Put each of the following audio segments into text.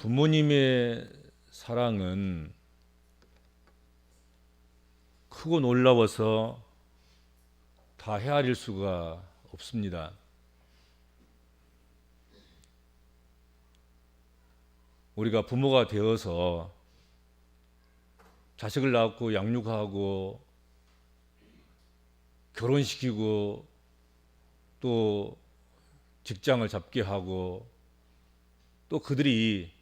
부모님의 사랑은 크고 놀라워서 다 헤아릴 수가 없습니다. 우리가 부모가 되어서 자식을 낳고 양육하고 결혼시키고 또 직장을 잡게 하고 또 그들이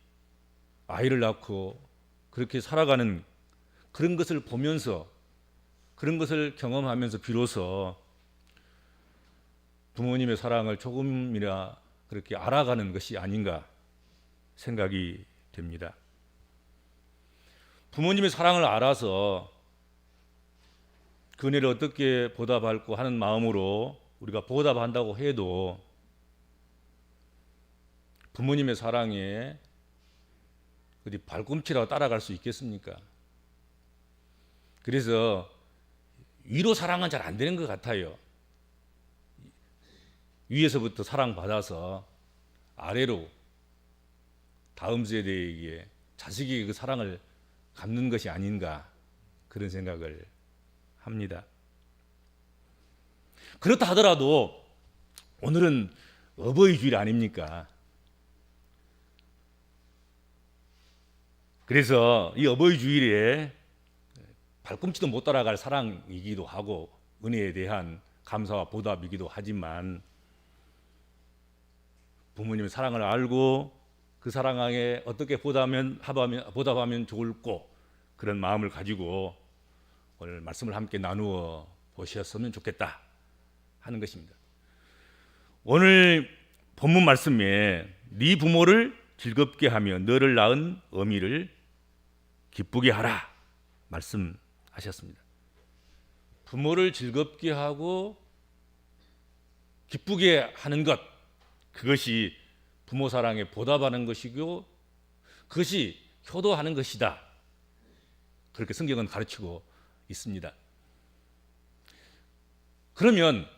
아이를 낳고 그렇게 살아가는 그런 것을 보면서 그런 것을 경험하면서 비로소 부모님의 사랑을 조금이나 그렇게 알아가는 것이 아닌가 생각이 됩니다. 부모님의 사랑을 알아서 그 은혜를 어떻게 보답할고 하는 마음으로 우리가 보답한다고 해도 부모님의 사랑에 어디 발꿈치라고 따라갈 수 있겠습니까? 그래서 위로 사랑은 잘 안 되는 것 같아요. 위에서부터 사랑받아서 아래로 다음 세대에게 자식에게 그 사랑을 갚는 것이 아닌가 그런 생각을 합니다. 그렇다 하더라도 오늘은 어버이 주일 아닙니까? 그래서 이 어버이 주일에 발꿈치도 못 따라갈 사랑이기도 하고 은혜에 대한 감사와 보답이기도 하지만 부모님의 사랑을 알고 그 사랑에 어떻게 보답하면 좋을꼬 그런 마음을 가지고 오늘 말씀을 함께 나누어 보셨으면 좋겠다 하는 것입니다. 오늘 본문 말씀에 네 부모를 즐겁게 하며 너를 낳은 어미를 기쁘게 하라 말씀하셨습니다. 부모를 즐겁게 하고 기쁘게 하는 것, 그것이 부모 사랑에 보답하는 것이고 그것이 효도하는 것이다. 그렇게 성경은 가르치고 있습니다. 그러면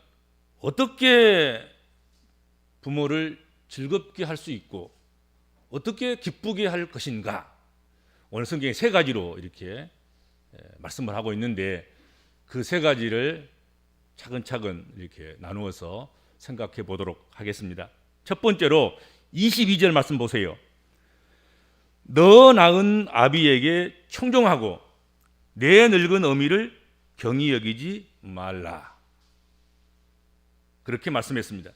어떻게 부모를 즐겁게 할 수 있고 어떻게 기쁘게 할 것인가? 오늘 성경에 세 가지로 이렇게 말씀을 하고 있는데 그 세 가지를 차근차근 이렇게 나누어서 생각해 보도록 하겠습니다. 첫 번째로 22절 말씀 보세요. 너 낳은 아비에게 청종하고 내 늙은 어미를 경히 여기지 말라. 그렇게 말씀했습니다.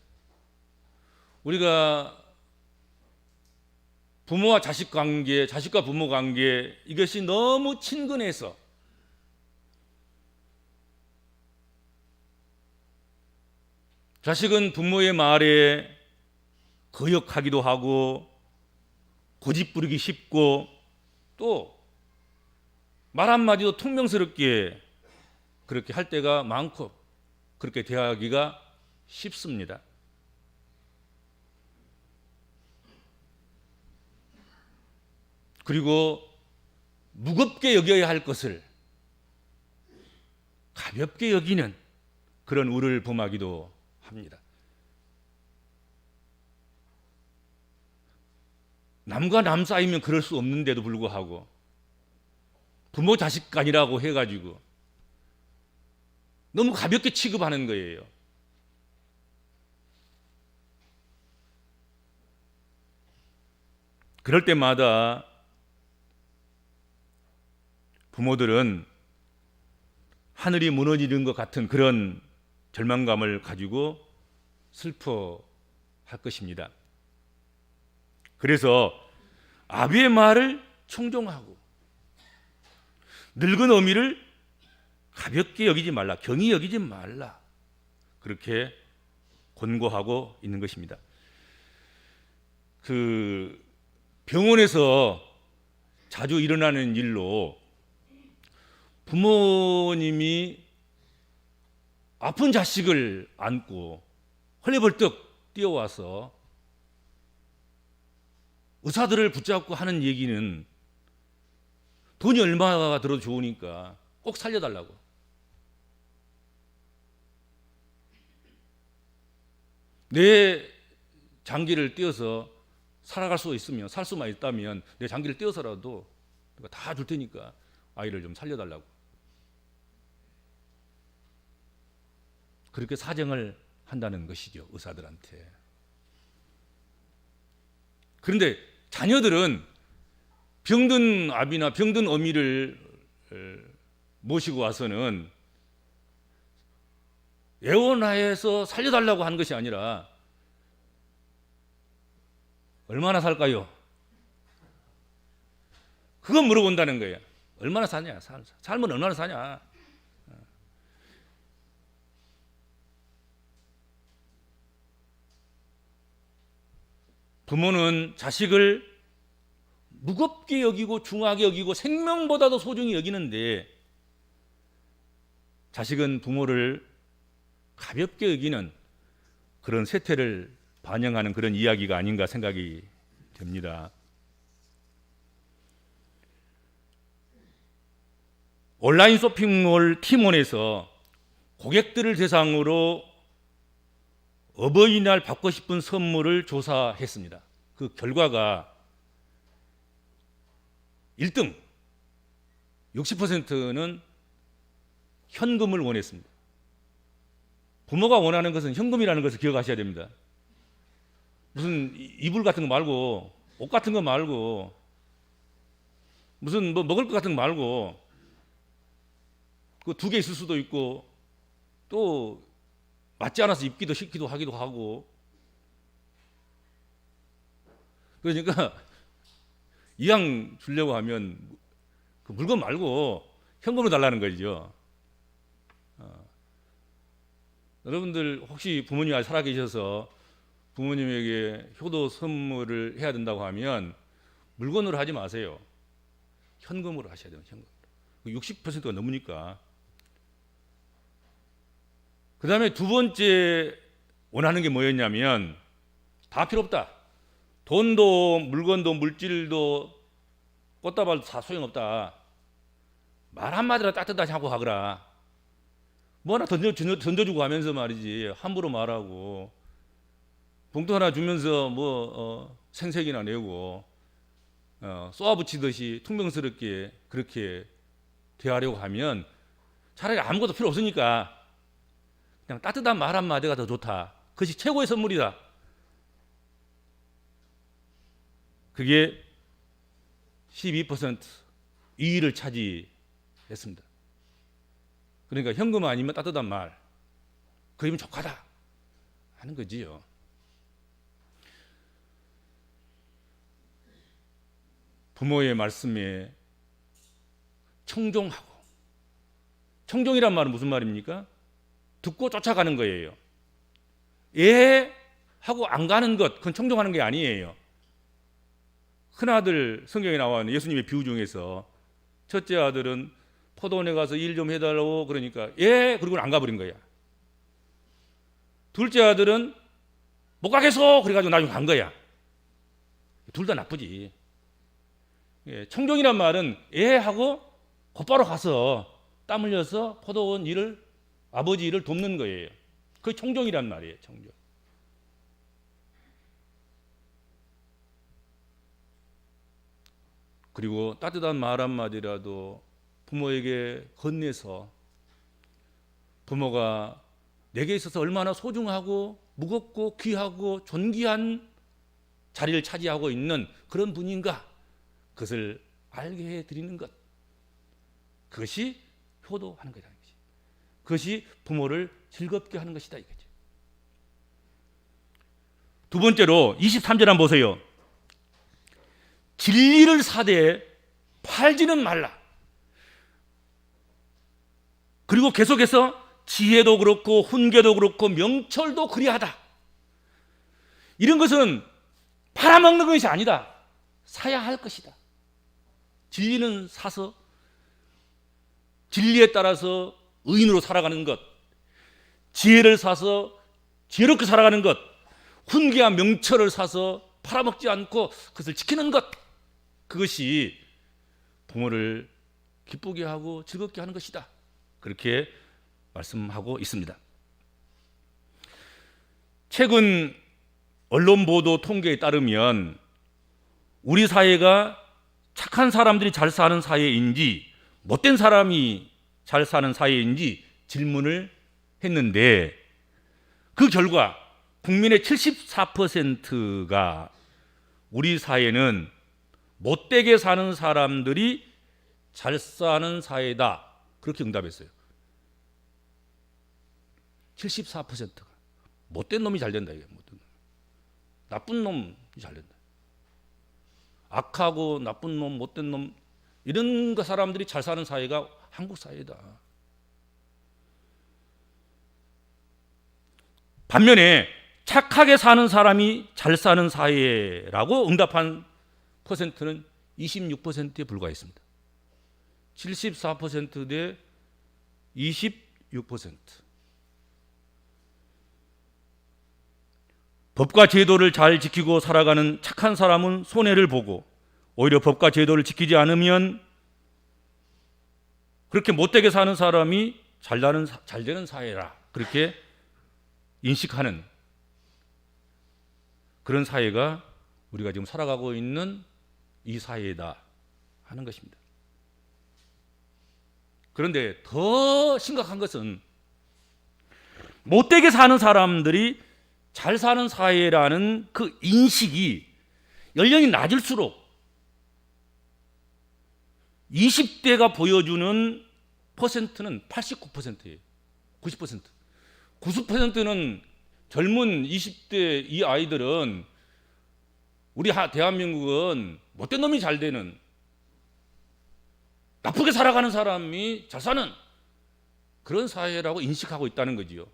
우리가 부모와 자식 관계, 자식과 부모 관계 이것이 너무 친근해서 자식은 부모의 말에 거역하기도 하고 고집부리기 쉽고 또 말 한마디도 퉁명스럽게 그렇게 할 때가 많고 그렇게 대하기가 쉽습니다. 그리고 무겁게 여겨야 할 것을 가볍게 여기는 그런 우를 범하기도 합니다. 남과 남 사이면 그럴 수 없는데도 불구하고 부모 자식 간이라고 해가지고 너무 가볍게 취급하는 거예요. 그럴 때마다 부모들은 하늘이 무너지는 것 같은 그런 절망감을 가지고 슬퍼할 것입니다. 그래서 아비의 말을 청종하고 늙은 어미를 가볍게 여기지 말라, 경히 여기지 말라 그렇게 권고하고 있는 것입니다. 그 병원에서 자주 일어나는 일로 부모님이 아픈 자식을 안고 헐레벌떡 뛰어와서 의사들을 붙잡고 하는 얘기는 돈이 얼마가 들어도 좋으니까 꼭 살려달라고. 내 장기를 떼어서 살아갈 수 있으면, 살 수만 있다면 내 장기를 떼어서라도 내가 다 줄 테니까 아이를 좀 살려달라고. 그렇게 사정을 한다는 것이죠, 의사들한테. 그런데 자녀들은 병든 아비나 병든 어미를 모시고 와서는 애원하여서 살려달라고 한 것이 아니라 얼마나 살까요? 그건 물어본다는 거예요. 얼마나 사냐? 삶은 얼마나 사냐? 부모는 자식을 무겁게 여기고 중하게 여기고 생명보다도 소중히 여기는데 자식은 부모를 가볍게 여기는 그런 세태를 반영하는 그런 이야기가 아닌가 생각이 됩니다. 온라인 쇼핑몰 팀원에서 고객들을 대상으로 어버이날 받고 싶은 선물을 조사했습니다. 그 결과가 1등 60%는 현금을 원했습니다. 부모가 원하는 것은 현금이라는 것을 기억하셔야 됩니다. 무슨 이불 같은 거 말고, 옷 같은 거 말고, 무슨 뭐 먹을 것 같은 거 말고, 그 2개 있을 수도 있고, 또 맞지 않아서 입기도 싫기도 하기도 하고. 그러니까 이왕 주려고 하면 그 물건 말고 현금으로 달라는 거죠. 여러분들 혹시 부모님 아직 살아계셔서 부모님에게 효도 선물을 해야 된다고 하면 물건으로 하지 마세요. 현금으로 하셔야 돼요. 현금으로. 60%가 넘으니까. 그 다음에 두 번째 원하는 게 뭐였냐면 다 필요 없다. 돈도 물건도 물질도 꽃다발도 다 소용없다. 말 한마디라 따뜻하게 하고 하거라. 뭐 하나 던져주고 하면서 말이지 함부로 말하고 봉투 하나 주면서 생색이나 내고 쏘아붙이듯이 퉁명스럽게 그렇게 대하려고 하면 차라리 아무것도 필요 없으니까 그냥 따뜻한 말 한마디가 더 좋다. 그것이 최고의 선물이다. 그게 12% 2위를 차지했습니다. 그러니까 현금 아니면 따뜻한 말, 그러면 족하다 하는 거지요. 부모의 말씀에 청종하고, 청종이란 말은 무슨 말입니까? 듣고 쫓아가는 거예요. 예 하고 안 가는 것, 그건 청종하는 게 아니에요. 큰아들 성경에 나와 있는 예수님의 비유 중에서 첫째 아들은 포도원에 가서 일 좀 해달라고 그러니까 예, 그리고 안 가버린 거야. 둘째 아들은 못 가겠어 그래가지고 나중에 간 거야. 둘 다 나쁘지. 청종이란 말은 예 하고 곧바로 가서 땀 흘려서 포도원 일을, 아버지 일을 돕는 거예요. 그게 청종이란 말이에요. 청종. 그리고 따뜻한 말 한마디라도 부모에게 건네서 부모가 내게 있어서 얼마나 소중하고 무겁고 귀하고 존귀한 자리를 차지하고 있는 그런 분인가, 그것을 알게 해드리는 것, 그것이 효도하는 것이다. 그것이 부모를 즐겁게 하는 것이다 이거죠. 두 번째로 23절 한번 보세요. 진리를 사되 팔지는 말라. 그리고 계속해서 지혜도 그렇고 훈계도 그렇고 명철도 그리하다. 이런 것은 팔아먹는 것이 아니다. 사야 할 것이다. 진리는 사서 진리에 따라서 의인으로 살아가는 것, 지혜를 사서 지혜롭게 살아가는 것, 훈계와 명철을 사서 팔아먹지 않고 그것을 지키는 것, 그것이 부모를 기쁘게 하고 즐겁게 하는 것이다. 그렇게 말씀하고 있습니다. 최근 언론 보도 통계에 따르면 우리 사회가 착한 사람들이 잘 사는 사회인지 못된 사람이 잘 사는 사회인지 질문을 했는데 그 결과 국민의 74%가 우리 사회는 못되게 사는 사람들이 잘 사는 사회다, 그렇게 응답했어요. 74%가 못된 놈이 잘 된다. 이게 못된 놈. 나쁜 놈이 잘 된다. 악하고 나쁜 놈, 못된 놈, 이런 사람들이 잘 사는 사회가 한국 사회다. 반면에 착하게 사는 사람이 잘 사는 사회라고 응답한 퍼센트는 26%에 불과했습니다. 74% 대 26%. 법과 제도를 잘 지키고 살아가는 착한 사람은 손해를 보고 오히려 법과 제도를 지키지 않으면 그렇게 못되게 사는 사람이 잘 되는 사회라, 그렇게 인식하는 그런 사회가 우리가 지금 살아가고 있는 이 사회다 하는 것입니다. 그런데 더 심각한 것은 못되게 사는 사람들이 잘 사는 사회라는 그 인식이 연령이 낮을수록 20대가 보여주는 퍼센트는 89%예요. 90%. 90%는 젊은 20대 이 아이들은 우리 대한민국은 못된 놈이 잘 되는, 나쁘게 살아가는 사람이 잘 사는 그런 사회라고 인식하고 있다는 거지요.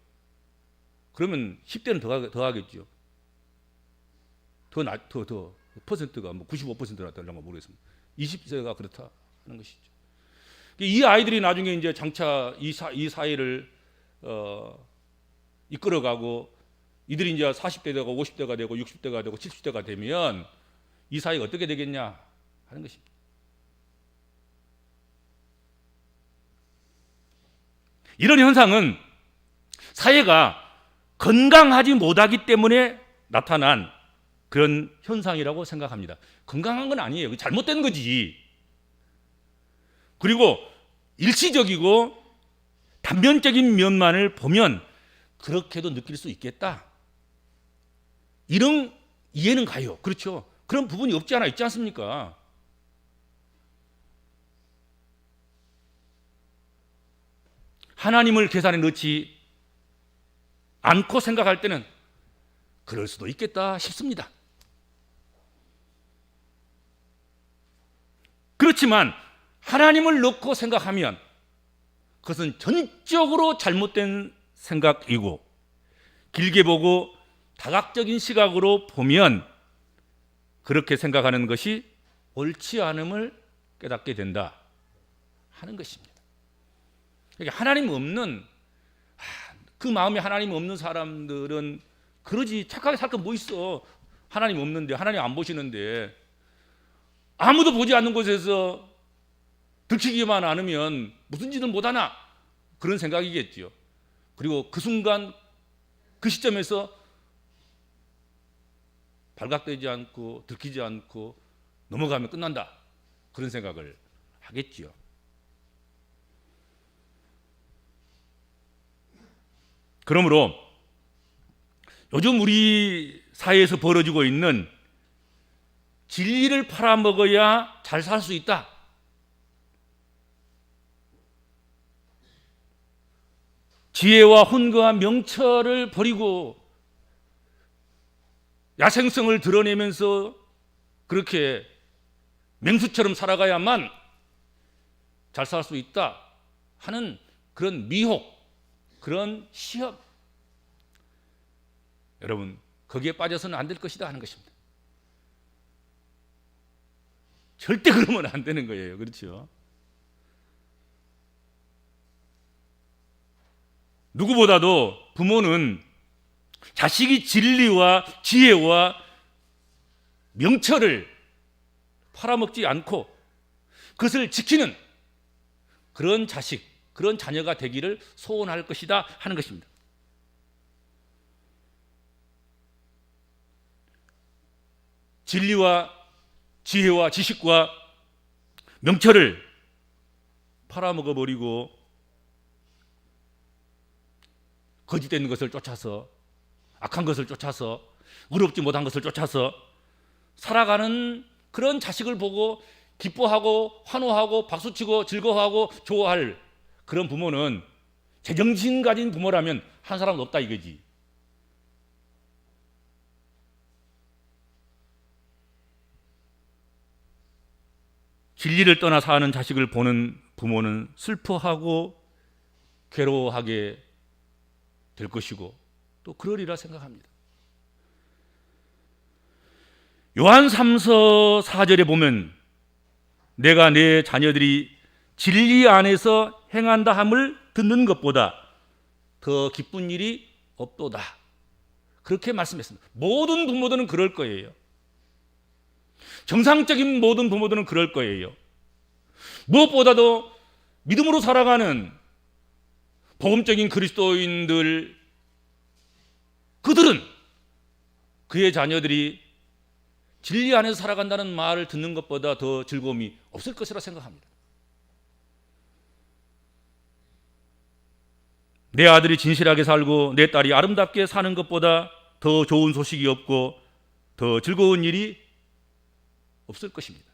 그러면 10대는 더 하겠죠. 더 퍼센트가 뭐 95%나 되려나 모르겠습니다. 20세가 그렇다 하는 것이죠. 이 아이들이 나중에 이제 장차 이 사회를 이끌어가고 이들이 이제 40대 되고 50대가 되고 60대가 되고 70대가 되면 이 사회가 어떻게 되겠냐 하는 것입니다. 이런 현상은 사회가 건강하지 못하기 때문에 나타난 그런 현상이라고 생각합니다. 건강한 건 아니에요. 잘못된 거지. 그리고 일시적이고 단면적인 면만을 보면 그렇게도 느낄 수 있겠다, 이런 이해는 가요. 그렇죠. 그런 부분이 없지 않아 있지 않습니까? 하나님을 계산에 넣지 않고 생각할 때는 그럴 수도 있겠다 싶습니다. 그렇지만 하나님을 넣고 생각하면 그것은 전적으로 잘못된 생각이고, 길게 보고 다각적인 시각으로 보면 그렇게 생각하는 것이 옳지 않음을 깨닫게 된다 하는 것입니다. 그러니까 하나님 없는, 그 마음에 하나님 없는 사람들은 그러지, 착하게 살 건 뭐 있어. 하나님 없는데, 하나님 안 보시는데, 아무도 보지 않는 곳에서 들키기만 않으면 무슨 짓을 못하나, 그런 생각이겠죠. 그리고 그 순간 그 시점에서 발각되지 않고 들키지 않고 넘어가면 끝난다, 그런 생각을 하겠지요. 그러므로 요즘 우리 사회에서 벌어지고 있는 진리를 팔아먹어야 잘 살 수 있다, 지혜와 훈계와 명철을 버리고 야생성을 드러내면서 그렇게 맹수처럼 살아가야만 잘 살 수 있다 하는 그런 미혹, 그런 시험, 여러분 거기에 빠져서는 안 될 것이다 하는 것입니다. 절대 그러면 안 되는 거예요. 그렇죠? 누구보다도 부모는 자식이 진리와 지혜와 명철을 팔아먹지 않고 그것을 지키는 그런 자식, 그런 자녀가 되기를 소원할 것이다 하는 것입니다. 진리와 지혜와 지식과 명철을 팔아먹어버리고 거짓된 것을 쫓아서, 악한 것을 쫓아서, 의롭지 못한 것을 쫓아서 살아가는 그런 자식을 보고 기뻐하고 환호하고 박수치고 즐거워하고 좋아할 그런 부모는, 제정신 가진 부모라면 한 사람도 없다 이거지. 진리를 떠나 사는 자식을 보는 부모는 슬퍼하고 괴로워하게 될 것이고 또 그러리라 생각합니다. 요한 3서 4절에 보면 내가 내 자녀들이 진리 안에서 행한다 함을 듣는 것보다 더 기쁜 일이 없도다, 그렇게 말씀했습니다. 모든 부모들은 그럴 거예요. 정상적인 모든 부모들은 그럴 거예요. 무엇보다도 믿음으로 살아가는 복음적인 그리스도인들, 그들은 그의 자녀들이 진리 안에서 살아간다는 말을 듣는 것보다 더 즐거움이 없을 것이라 생각합니다. 내 아들이 진실하게 살고 내 딸이 아름답게 사는 것보다 더 좋은 소식이 없고 더 즐거운 일이 없을 것입니다.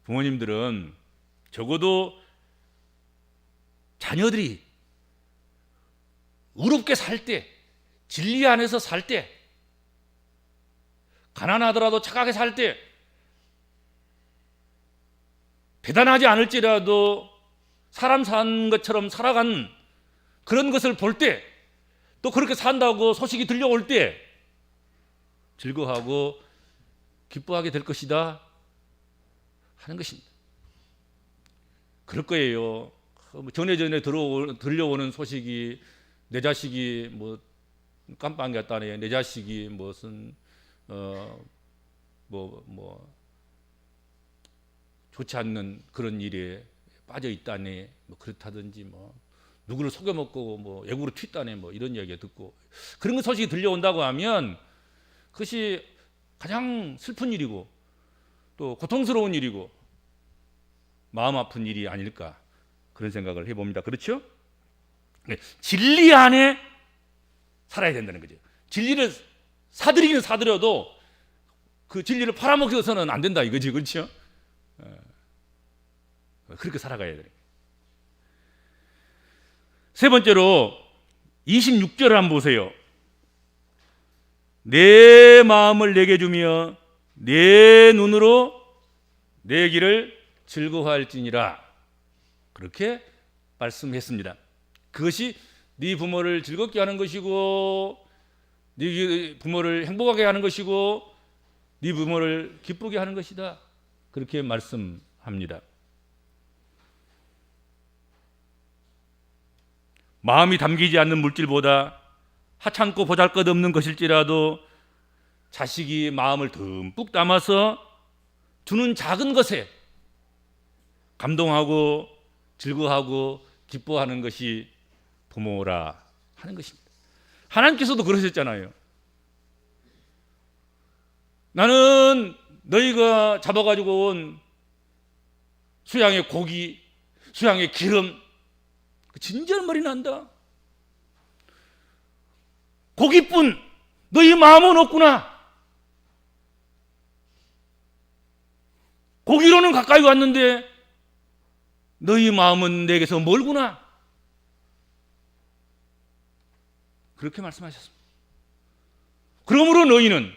부모님들은 적어도 자녀들이 의롭게 살 때, 진리 안에서 살 때, 가난하더라도 착하게 살 때, 대단하지 않을지라도 사람 사는 것처럼 살아간 그런 것을 볼 때, 또 그렇게 산다고 소식이 들려올 때 즐거워하고 기뻐하게 될 것이다 하는 것입니다. 그럴 거예요. 전에 들려오는 소식이 내 자식이 뭐 깜빵 갔다네, 내 자식이 무슨 좋지 않는 그런 일에 빠져 있다네, 뭐 그렇다든지 뭐 누구를 속여 먹고 뭐 애국으로 튀었다네, 뭐 이런 이야기가 듣고 그런 소식이 들려온다고 하면 그것이 가장 슬픈 일이고 또 고통스러운 일이고 마음 아픈 일이 아닐까, 그런 생각을 해봅니다. 그렇죠? 진리 안에 살아야 된다는 거죠. 진리를 사들이기는 사들여도 그 진리를 팔아먹어서는 안 된다 이거지. 그렇죠? 그렇게 살아가야 돼요. 세 번째로 26절을 한번 보세요. 내 마음을 내게 주며 내 눈으로 내 길을 즐거워할지니라, 그렇게 말씀했습니다. 그것이 네 부모를 즐겁게 하는 것이고 네 부모를 행복하게 하는 것이고 네 부모를 기쁘게 하는 것이다, 그렇게 말씀합니다. 마음이 담기지 않는 물질보다 하찮고 보잘것없는 것일지라도 자식이 마음을 듬뿍 담아서 주는 작은 것에 감동하고 즐거워하고 기뻐하는 것이 부모라 하는 것입니다. 하나님께서도 그러셨잖아요. 나는 너희가 잡아가지고 온 수양의 고기, 수양의 기름, 진절머리 난다. 고기뿐 너희 마음은 없구나. 고기로는 가까이 왔는데 너희 마음은 내게서 멀구나. 그렇게 말씀하셨습니다. 그러므로 너희는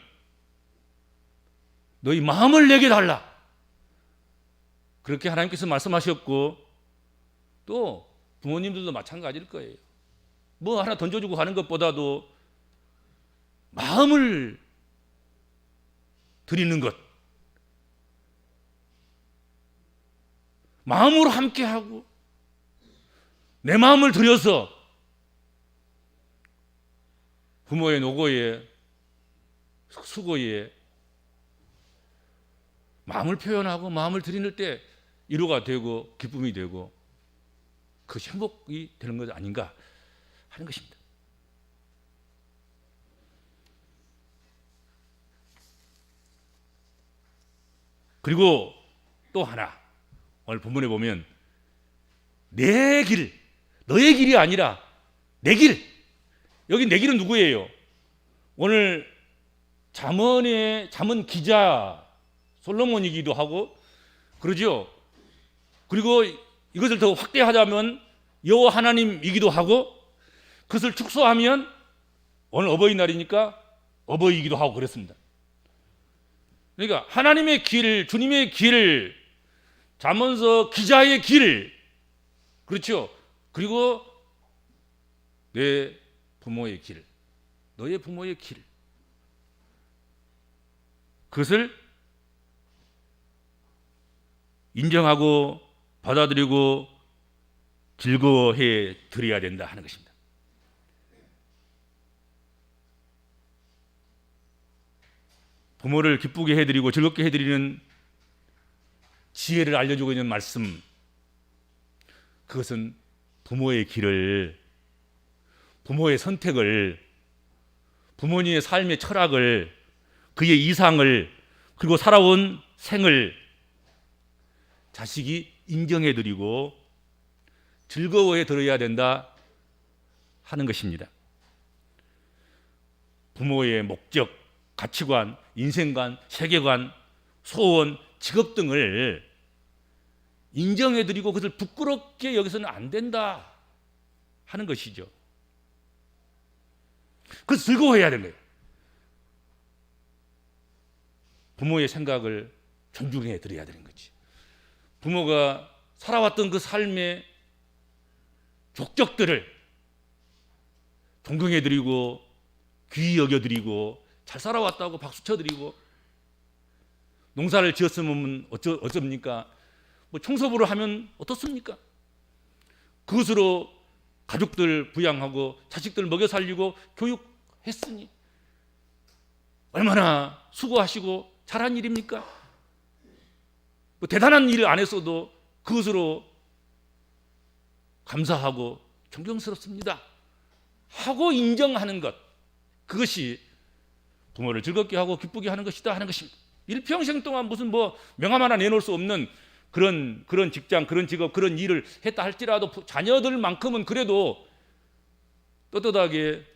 너희 마음을 내게 달라, 그렇게 하나님께서 말씀하셨고 또 부모님들도 마찬가지일 거예요. 뭐 하나 던져주고 가는 것보다도 마음을 드리는 것, 마음으로 함께하고 내 마음을 들여서 부모의 노고에 수고에 마음을 표현하고 마음을 드리는 때 위로가 되고 기쁨이 되고 그것이 행복이 되는 것 아닌가 하는 것입니다. 그리고 또 하나, 오늘 본문에 보면 내 길, 너의 길이 아니라 내 길. 여기 내 길은 누구예요? 오늘 잠언 기자 솔로몬이기도 하고 그러죠. 그리고 이것을 더 확대하자면 여호와 하나님이기도 하고, 그것을 축소하면 오늘 어버이날이니까 어버이이기도 하고 그랬습니다. 그러니까 하나님의 길, 주님의 길, 잠언서 기자의 길, 그렇죠. 그리고 내 부모의 길, 너의 부모의 길, 그것을 인정하고 받아들이고 즐거워해 드려야 된다 하는 것입니다. 부모를 기쁘게 해드리고 즐겁게 해드리는 지혜를 알려주고 있는 말씀, 그것은 부모의 길을, 부모의 선택을, 부모님의 삶의 철학을, 그의 이상을, 그리고 살아온 생을 자식이 인정해드리고 즐거워해 들어야 된다 하는 것입니다. 부모의 목적, 가치관, 인생관, 세계관, 소원, 직업 등을 인정해드리고 그것을 부끄럽게 여기서는 안 된다 하는 것이죠. 그래서 즐거워해야 되는 거예요. 부모의 생각을 존중해 드려야 되는 거지. 부모가 살아왔던 그 삶의 족적들을 존경해 드리고 귀히 여겨 드리고 잘 살아왔다고 박수 쳐 드리고, 농사를 지었으면 어쩝니까? 뭐 청소부를 하면 어떻습니까? 그것으로 가족들 부양하고 자식들 먹여 살리고 교육했으니 얼마나 수고하시고 잘한 일입니까? 뭐 대단한 일을 안 했어도 그것으로 감사하고 존경스럽습니다 하고 인정하는 것, 그것이 부모를 즐겁게 하고 기쁘게 하는 것이다 하는 것입니다. 일평생 동안 무슨 뭐 명함 하나 내놓을 수 없는 그런 직장, 그런 직업, 그런 일을 했다 할지라도 자녀들만큼은 그래도 떳떳하게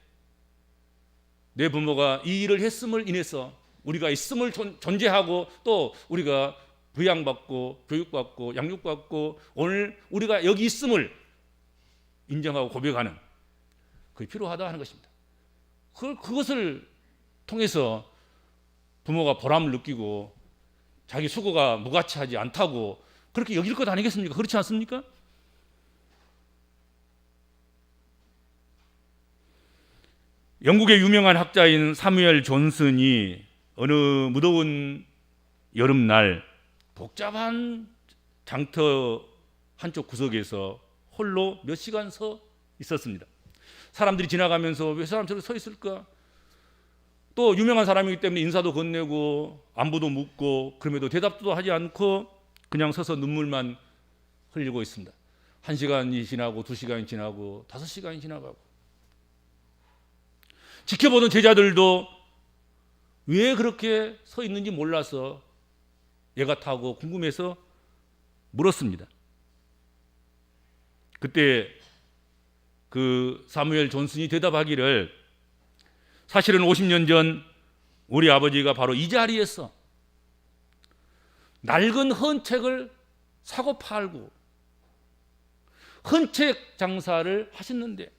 내 부모가 이 일을 했음을 인해서 우리가 있음을 존재하고, 또 우리가 부양받고 교육받고 양육받고 오늘 우리가 여기 있음을 인정하고 고백하는, 그게 필요하다 하는 것입니다. 그것을 통해서 부모가 보람을 느끼고 자기 수고가 무가치하지 않다고 그렇게 여길 것 아니겠습니까? 그렇지 않습니까? 영국의 유명한 학자인 사무엘 존슨이 어느 무더운 여름날 복잡한 장터 한쪽 구석에서 홀로 몇 시간 서 있었습니다. 사람들이 지나가면서 왜 사람 저렇게 서 있을까? 또 유명한 사람이기 때문에 인사도 건네고 안부도 묻고 그럼에도 대답도 하지 않고 그냥 서서 눈물만 흘리고 있습니다. 1시간이 지나고 2시간이 지나고 5시간이 지나가고, 지켜보던 제자들도 왜 그렇게 서 있는지 몰라서 애 같아하고 궁금해서 물었습니다. 그때 그 사무엘 존슨이 대답하기를, 사실은 50년 전 우리 아버지가 바로 이 자리에서 낡은 헌책을 사고 팔고 헌책 장사를 하셨는데,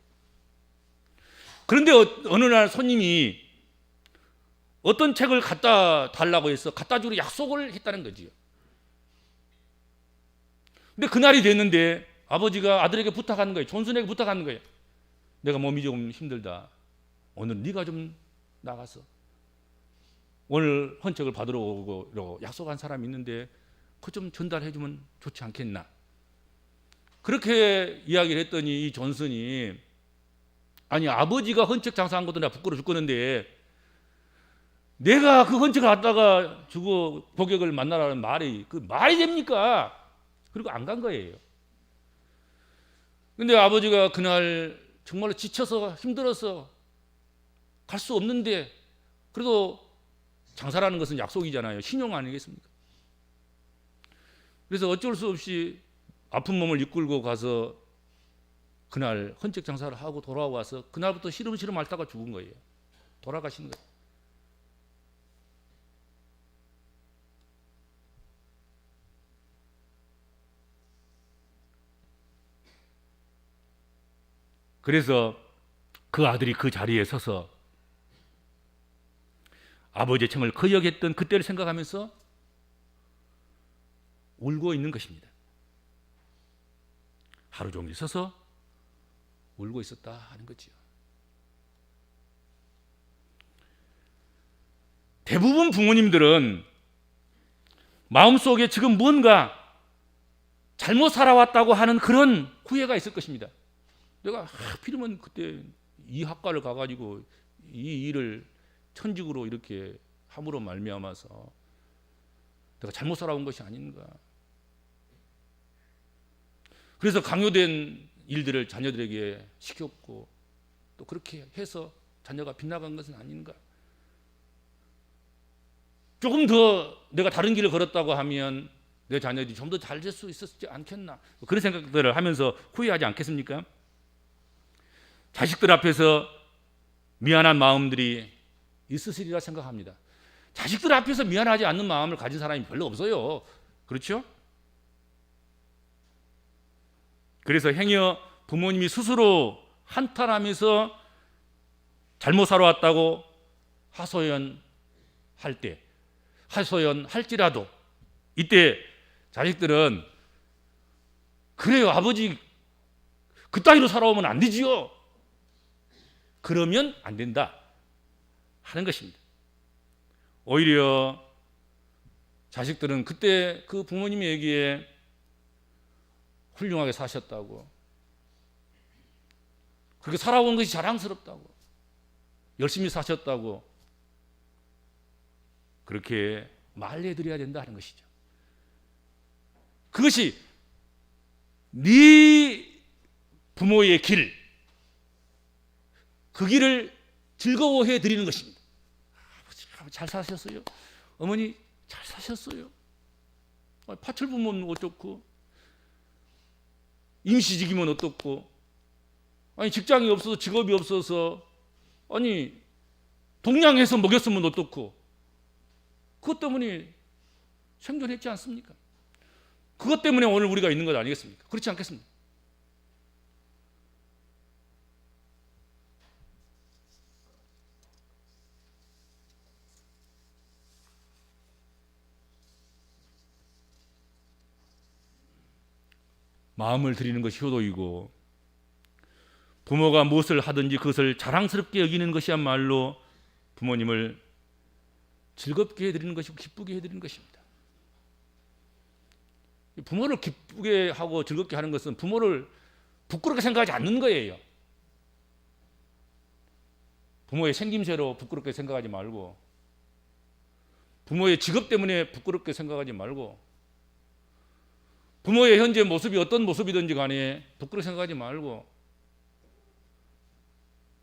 그런데 어느 날 손님이 어떤 책을 갖다 달라고 해서 갖다 주기로 약속을 했다는 거지요. 근데 그날이 됐는데 아버지가 아들에게 부탁하는 거예요. 존슨에게 부탁하는 거예요. 내가 몸이 조금 힘들다. 오늘 네가 좀 나가서 오늘 헌책을 받으러 오고 약속한 사람이 있는데 그거 좀 전달해 주면 좋지 않겠나. 그렇게 이야기를 했더니 이 존슨이, 아니 아버지가 헌책 장사한 것도 내가 부끄러워 죽겠는데 내가 그 헌책을 갖다가 주고 고객을 만나라는 말이 됩니까? 그리고 안 간 거예요. 근데 아버지가 그날 정말로 지쳐서 힘들어서 갈 수 없는데, 그래도 장사라는 것은 약속이잖아요. 신용 아니겠습니까? 그래서 어쩔 수 없이 아픈 몸을 이끌고 가서 그날 헌책 장사를 하고 돌아와서 그날부터 시름시름 앓다가 죽은 거예요. 돌아가신 거예요. 그래서 그 아들이 그 자리에 서서 아버지의 청을 거역했던 그때를 생각하면서 울고 있는 것입니다. 하루 종일 서서 울고 있었다 하는 거지요. 대부분 부모님들은 마음속에 지금 뭔가 잘못 살아왔다고 하는 그런 후회가 있을 것입니다. 내가 하필이면 그때 이 학과를 가가지고 이 일을 천직으로 이렇게 함으로 말미암아서 내가 잘못 살아온 것이 아닌가. 그래서 강요된 일들을 자녀들에게 시켰고 또 그렇게 해서 자녀가 빗나간 것은 아닌가. 조금 더 내가 다른 길을 걸었다고 하면 내 자녀들이 좀 더 잘 될 수 있었지 않겠나. 그런 생각들을 하면서 후회하지 않겠습니까? 자식들 앞에서 미안한 마음들이 있으시리라 생각합니다. 자식들 앞에서 미안하지 않는 마음을 가진 사람이 별로 없어요. 그렇죠? 그래서 행여 부모님이 스스로 한탄하면서 잘못 살아왔다고 하소연할 때, 하소연할지라도 이때 자식들은 그래요, 아버지 그따위로 살아오면 안 되지요. 그러면 안 된다 하는 것입니다. 오히려 자식들은 그때 그 부모님에게 훌륭하게 사셨다고, 그렇게 살아온 것이 자랑스럽다고, 열심히 사셨다고 그렇게 말해드려야 된다 하는 것이죠. 그것이 네 부모의 길, 그 길을 즐거워해 드리는 것입니다. 아버지 잘 사셨어요. 어머니 잘 사셨어요. 파출부면 어떻고, 임시직이면 어떻고, 아니 직장이 없어서 직업이 없어서 아니 동양해서 먹였으면 어떻고, 그것 때문에 생존했지 않습니까? 그것 때문에 오늘 우리가 있는 것 아니겠습니까? 그렇지 않겠습니까? 마음을 드리는 것이 효도이고, 부모가 무엇을 하든지 그것을 자랑스럽게 여기는 것이야말로 부모님을 즐겁게 해드리는 것이고 기쁘게 해드리는 것입니다. 부모를 기쁘게 하고 즐겁게 하는 것은 부모를 부끄럽게 생각하지 않는 거예요. 부모의 생김새로 부끄럽게 생각하지 말고, 부모의 직업 때문에 부끄럽게 생각하지 말고, 부모의 현재 모습이 어떤 모습이든지 간에 부끄럽게 생각하지 말고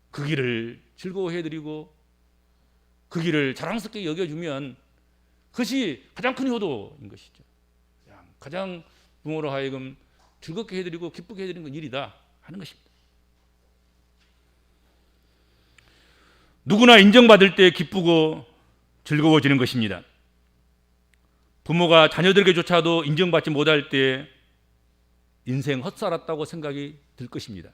그 길을 즐거워해드리고 그 길을 자랑스럽게 여겨주면 그것이 가장 큰 효도인 것이죠. 가장 부모로 하여금 즐겁게 해드리고 기쁘게 해드리는 건 일이다 하는 것입니다. 누구나 인정받을 때 기쁘고 즐거워지는 것입니다. 부모가 자녀들에게조차도 인정받지 못할 때 인생 헛살았다고 생각이 들 것입니다.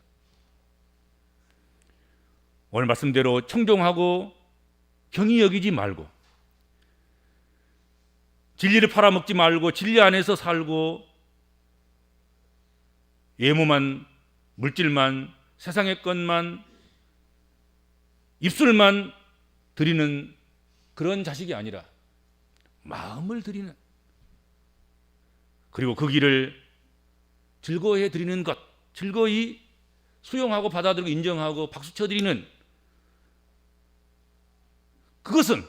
오늘 말씀대로 청종하고 경히 여기지 말고, 진리를 팔아먹지 말고 진리 안에서 살고, 외모만, 물질만, 세상의 것만, 입술만 드리는 그런 자식이 아니라 마음을 드리는, 그리고 그 길을 즐거워해 드리는 것, 즐거이 수용하고 받아들이고 인정하고 박수쳐 드리는, 그것은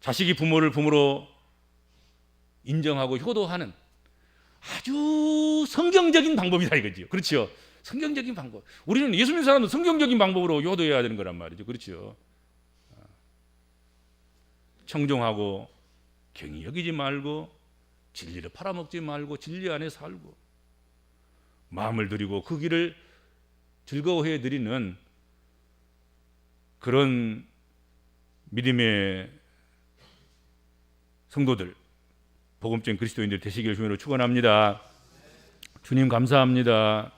자식이 부모를 부모로 인정하고 효도하는 아주 성경적인 방법이다 이거죠. 그렇죠? 성경적인 방법. 우리는 예수 믿는 사람은 성경적인 방법으로 효도해야 되는 거란 말이죠. 그렇죠? 청종하고 경히 여기지 말고 진리를 팔아먹지 말고 진리 안에 살고 마음을 드리고 그 길을 즐거워해 드리는 그런 믿음의 성도들, 복음적인 그리스도인들 되시기를 주님으로 축원합니다. 주님 감사합니다.